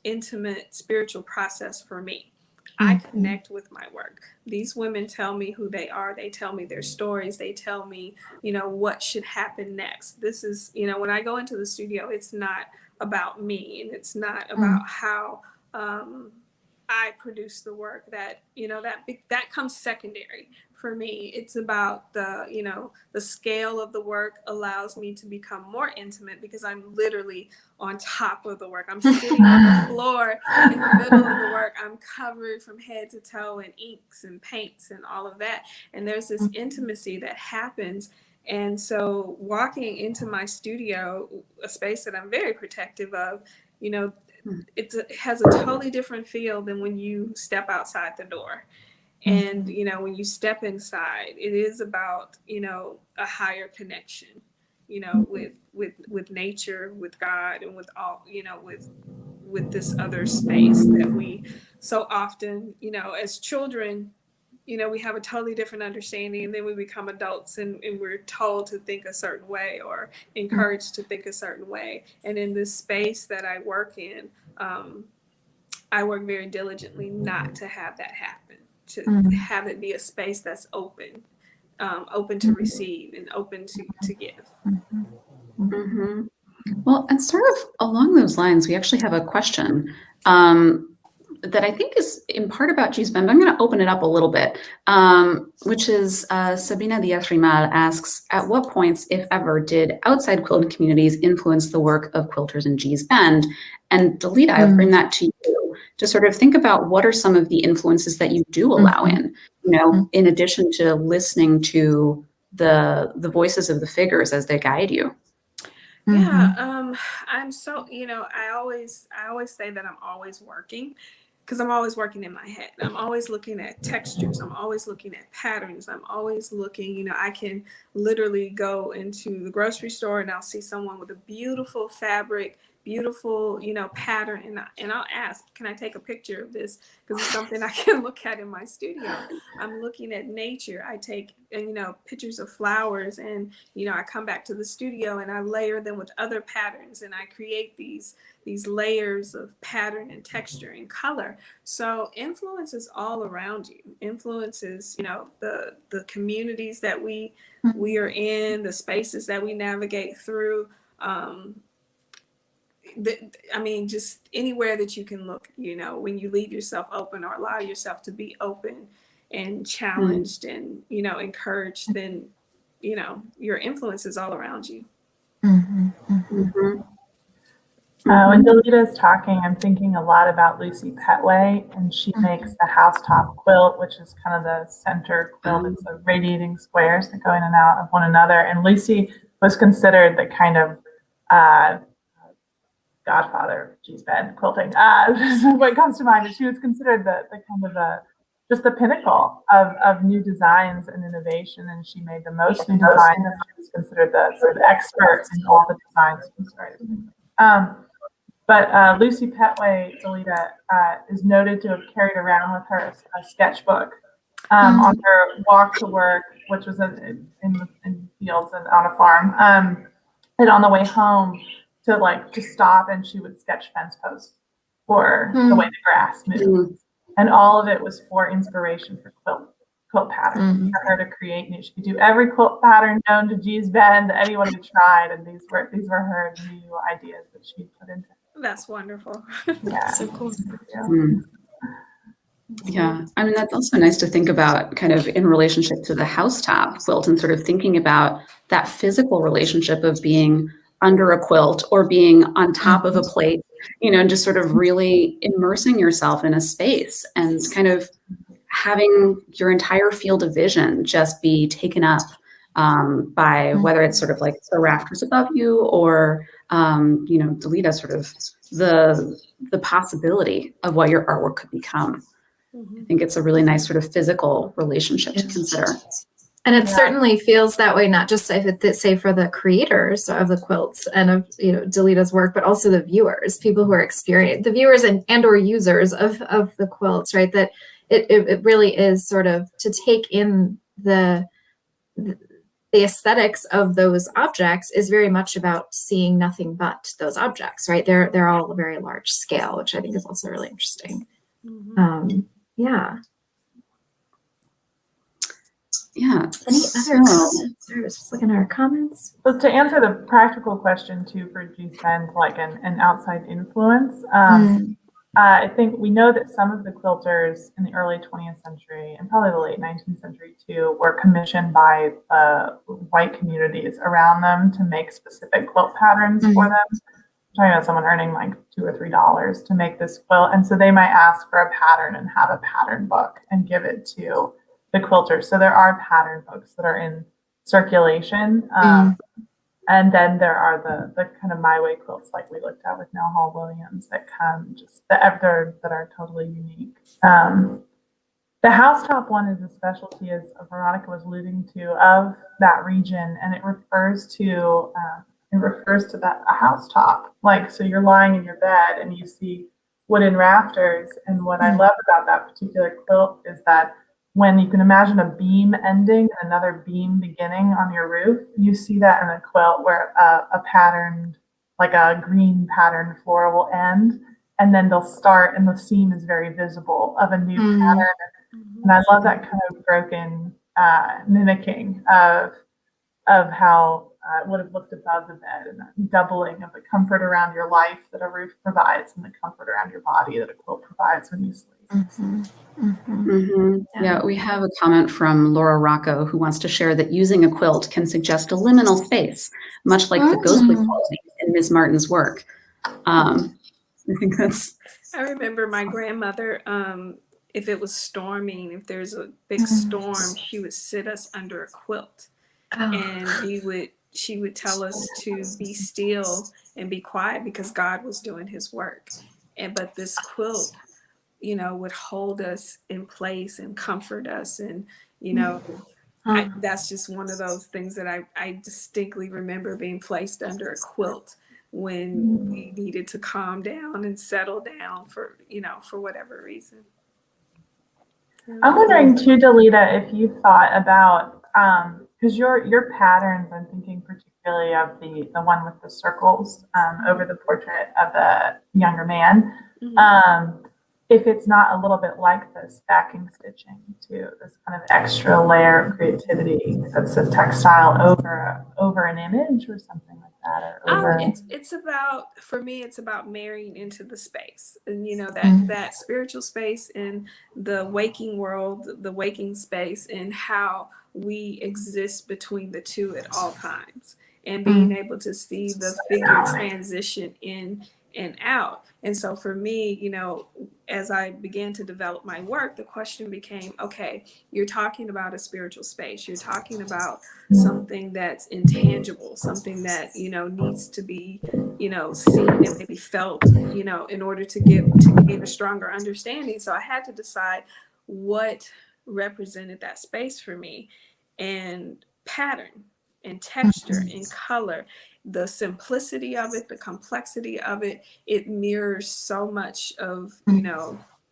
C: intimate spiritual process for me. I connect with my work. These women tell me who they are. They tell me their stories. They tell me, what should happen next. This is, when I go into the studio, it's not about me, and it's not about how I produce the work. That that comes secondary for me. It's about the scale of the work allows me to become more intimate because I'm literally on top of the work. I'm sitting on the floor in the middle of the work. I'm covered from head to toe in inks and paints and all of that. And there's this intimacy that happens. And so walking into my studio, a space that I'm very protective of, it has a totally different feel than when you step outside the door. And, when you step inside, it is about, a higher connection, with nature, with God, and with all, with this other space that we so often, as children, we have a totally different understanding, and then we become adults and we're told to think a certain way or encouraged to think a certain way. And in this space that I work in, I work very diligently not to have that happen, to have it be a space that's open to receive and open to give.
B: Well, and sort of along those lines, we actually have a question that I think is in part about Gee's Bend. I'm going to open it up a little bit, which is Sabina Diaz-Rimal asks, at what points, if ever, did outside quilting communities influence the work of quilters in Gee's Bend? And Delita, I bring that to you to sort of think about what are some of the influences that you do allow in, in addition to listening to the voices of the figures as they guide you.
C: Yeah, I'm so, I always say that I'm always working, because I'm always working in my head. I'm always looking at textures. I'm always looking at patterns. I'm always looking, I can literally go into the grocery store and I'll see someone with a beautiful fabric, beautiful, pattern. And I'll ask, can I take a picture of this? Because it's something I can look at in my studio. I'm looking at nature. I take, pictures of flowers, and, I come back to the studio and I layer them with other patterns, and I create these layers of pattern and texture and color. So influence is all around you. Influence is, the communities that we are in, the spaces that we navigate through. Just anywhere that you can look, when you leave yourself open or allow yourself to be open and challenged and, encouraged, then, your influence is all around you.
D: When Delita is talking, I'm thinking a lot about Lucy Petway, and she makes the housetop quilt, which is kind of the center quilt. It's the radiating squares that go in and out of one another. And Lucy was considered the kind of godfather of geese bed quilting. What comes to mind is she was considered the kind of just the pinnacle of new designs and innovation, and she made the most new designs. She was considered the sort of expert in all the designs she started. But Lucy Petway, Delita, is noted to have carried around with her a sketchbook on her walk to work, which was in fields and on a farm, and on the way home to stop, and she would sketch fence posts for the way the grass moved. And all of it was for inspiration for quilt patterns, for her to create new. She could do every quilt pattern known to Gee's Bend, anyone who tried, and these were her new ideas that she put into.
C: That's wonderful.
D: Yeah,
A: So cool.
B: Yeah, I mean, that's also nice to think about kind of in relationship to the housetop quilt, and sort of thinking about that physical relationship of being under a quilt or being on top of a plate, and just sort of really immersing yourself in a space and kind of having your entire field of vision just be taken up by whether it's sort of like the rafters above you or, Delita, sort of the possibility of what your artwork could become. I think it's a really nice sort of physical relationship to consider.
A: And it certainly feels that way, not just say for the creators of the quilts and of Delita's work, but also the viewers, people who are experienced, the viewers and or users of the quilts, right? That it really is sort of to take in the aesthetics of those objects is very much about seeing nothing but those objects, right? They're all very large scale, which I think is also really interesting. Yeah.
B: Yeah.
A: Any other comments? I was just looking at our comments.
D: So to answer the practical question too for Gee's Bend, like an outside influence, I think we know that some of the quilters in the early 20th century and probably the late 19th century too were commissioned by white communities around them to make specific quilt patterns for them. I'm talking about someone earning like $2 or $3 to make this quilt, and so they might ask for a pattern and have a pattern book and give it to the quilters. So there are pattern books that are in circulation. And then there are the kind of My Way quilts like we looked at with Nell Hall Williams that come just that are totally unique. The housetop one is a specialty, as Veronica was alluding to, of that region, and it refers to that a housetop. Like, so you're lying in your bed and you see wooden rafters. And what I love about that particular quilt is that when you can imagine a beam ending and another beam beginning on your roof, you see that in a quilt where a pattern, like a green pattern floor will end, and then they'll start, and the seam is very visible of a new pattern. And I love that kind of broken mimicking of how it would have looked above the bed, and that doubling of the comfort around your life that a roof provides and the comfort around your body that a quilt provides when you sleep.
B: Yeah, we have a comment from Laura Rocco who wants to share that using a quilt can suggest a liminal space, much like the ghostly quality in Ms. Martin's work. I think that's.
C: I remember my grandmother, if it was storming, if there's a big storm, she would sit us under a quilt, and she would tell us to be still and be quiet because God was doing his work. But this quilt, would hold us in place and comfort us. And, that's just one of those things that I distinctly remember being placed under a quilt when we needed to calm down and settle down for, for whatever reason.
D: I'm wondering too, Delita, if you thought about, because your patterns, I'm thinking particularly of the one with the circles over the portrait of the younger man. If it's not a little bit like this backing stitching to this kind of extra layer of creativity that's a textile over an image or something like that, or over.
C: It's about, for me, it's about marrying into the space, and that spiritual space in the waking world, the waking space, and how we exist between the two at all times, and being able to see the figure transition in and out. And so for me, as I began to develop my work, the question became, okay, you're talking about a spiritual space. You're talking about something that's intangible, something that, needs to be, seen and maybe felt, in order to gain a stronger understanding. So I had to decide what represented that space for me, and pattern and texture and color, the simplicity of it, the complexity of it, it mirrors so much of,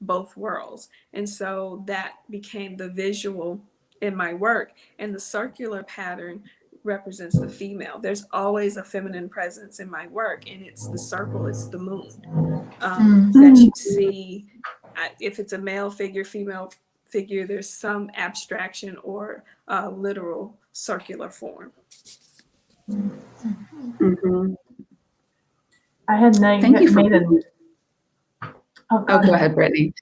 C: both worlds. And so that became the visual in my work. And the circular pattern represents the female. There's always a feminine presence in my work, and it's the circle, it's the moon that you see. If it's a male figure, female figure, there's some abstraction or literal circular form.
D: I had
B: Thank you for
D: made it.
B: Oh, go ahead, Brittany.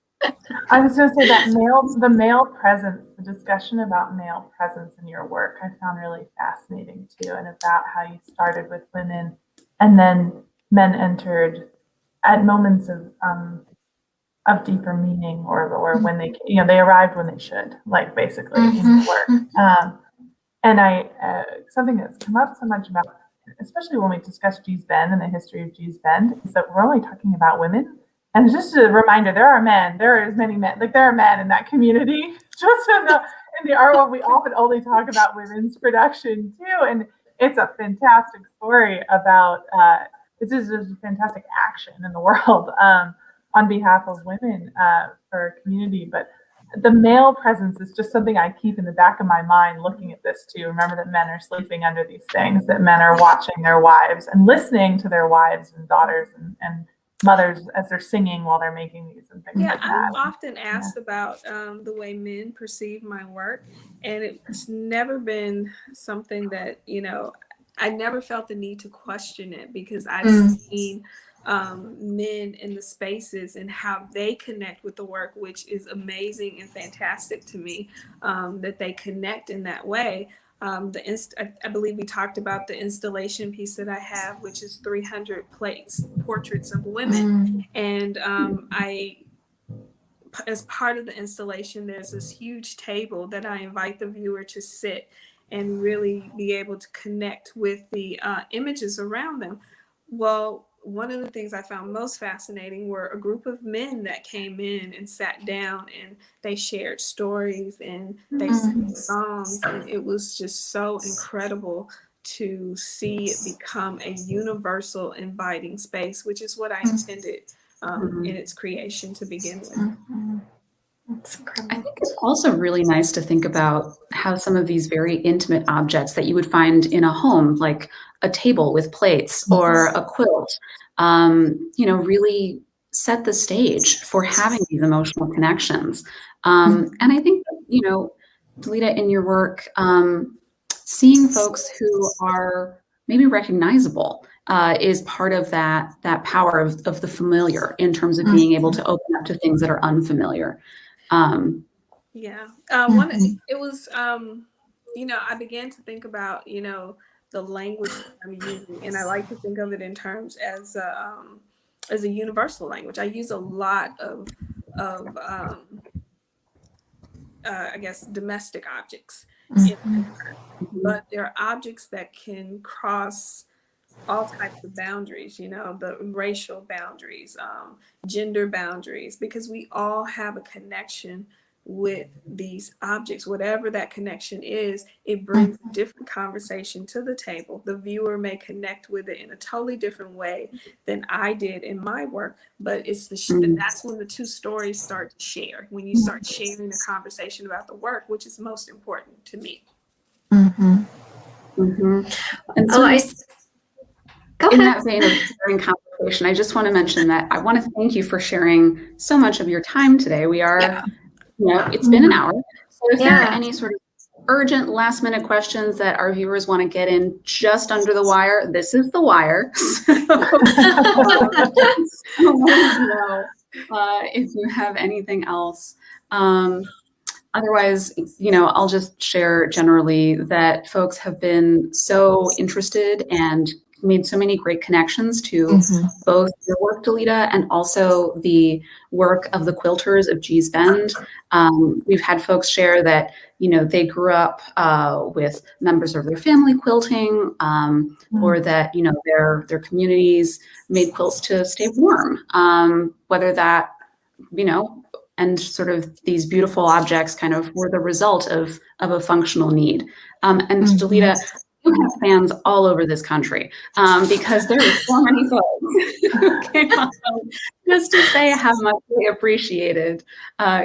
D: I was going to say that the male presence, the discussion about male presence in your work, I found really fascinating too, and about how you started with women, and then men entered at moments of deeper meaning, or when they, they arrived when they should, like basically in the work. And something that's come up so much about, especially when we discuss Gee's Bend and the history of Gee's Bend, is that we're only talking about women. And just a reminder, there are men, there are as many men, like there are men in that community. Just in the art world, we often only talk about women's production too. And it's a fantastic story about, this is just a fantastic action in the world on behalf of women for a community. But the male presence is just something I keep in the back of my mind looking at this too. Remember that men are sleeping under these things, that men are watching their wives and listening to their wives and daughters and mothers as they're singing while they're making these and things like that.
C: I'm often asked about the way men perceive my work, and it's never been something that, I never felt the need to question it, because I've seen men in the spaces and how they connect with the work, which is amazing and fantastic to me, that they connect in that way. I believe we talked about the installation piece that I have, which is 300 plates, portraits of women. And as part of the installation, there's this huge table that I invite the viewer to sit and really be able to connect with the images around them. Well, one of the things I found most fascinating were a group of men that came in and sat down, and they shared stories and they sang songs. And it was just so incredible to see it become a universal inviting space, which is what I intended in its creation to begin with.
B: I think it's also really nice to think about how some of these very intimate objects that you would find in a home, like a table with plates or a quilt, really set the stage for having these emotional connections. And I think, Delita, in your work, seeing folks who are maybe recognizable is part of that power of the familiar, in terms of being able to open up to things that are unfamiliar.
C: It was, I began to think about, the language that I'm using, and I like to think of it in terms as a universal language. I use a lot of I guess, domestic objects, but there are objects that can cross all types of boundaries, the racial boundaries, gender boundaries, because we all have a connection with these objects, whatever that connection is, it brings a different conversation to the table. The viewer may connect with it in a totally different way than I did in my work, but it's that's when the two stories start to share, when you start sharing the conversation about the work, which is most important to me.
A: Mm-hmm.
B: And
A: Oh, go
B: in
A: ahead.
B: that vein of sharing conversation, I just want to mention that I want to thank you for sharing so much of your time today. We are, it's been an hour. So if there are any sort of urgent last minute questions that our viewers want to get in just under the wire, this is the wire. If you have anything else. Otherwise, I'll just share generally that folks have been so interested and made so many great connections to both your work, Delita, and also the work of the quilters of Gee's Bend. We've had folks share that, they grew up with members of their family quilting, or that, their communities made quilts to stay warm, whether that, and sort of these beautiful objects kind of were the result of a functional need. And Delita, you have fans all over this country, because there are so many folks who came on just to say how much they appreciated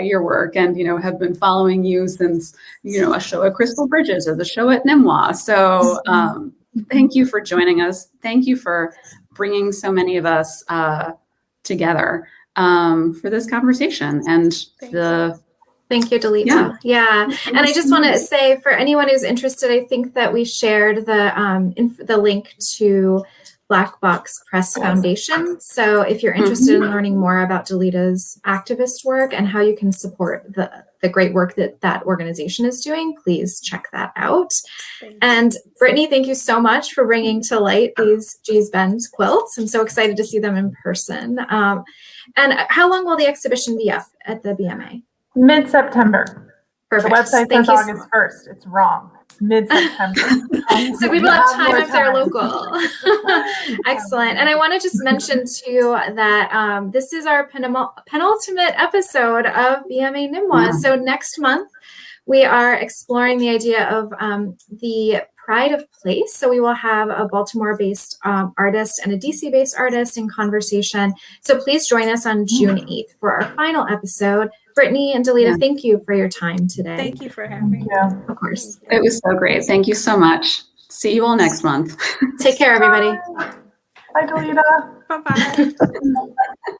B: your work and, have been following you since, a show at Crystal Bridges or the show at NMWA. So thank you for joining us. Thank you for bringing so many of us together for this conversation and
A: Thank you, Delita. Yeah. And I just want to say, for anyone who's interested, I think that we shared the link to Black Box Press Foundation. So if you're interested in learning more about Delita's activist work and how you can support the great work that organization is doing, please check that out. And Brittany, thank you so much for bringing to light these Gee's Bend quilts. I'm so excited to see them in person. And how long will the exhibition be up at the BMA?
D: Mid-September.
A: Perfect.
D: The website says August 1st. It's wrong. It's mid-September.
A: So we will have time if they're local. Excellent. And I want to just mention too that this is our penultimate episode of BMA NMWA. So next month we are exploring the idea of the pride of place. So we will have a Baltimore-based artist and a DC-based artist in conversation. So please join us on June 8th for our final episode. Brittany and Delita, thank you for your time today.
C: Thank you for having me.
A: Of course.
B: It was so great. Thank you so much. See you all next month.
A: Take care, everybody.
D: Bye, Delita.
C: Bye-bye.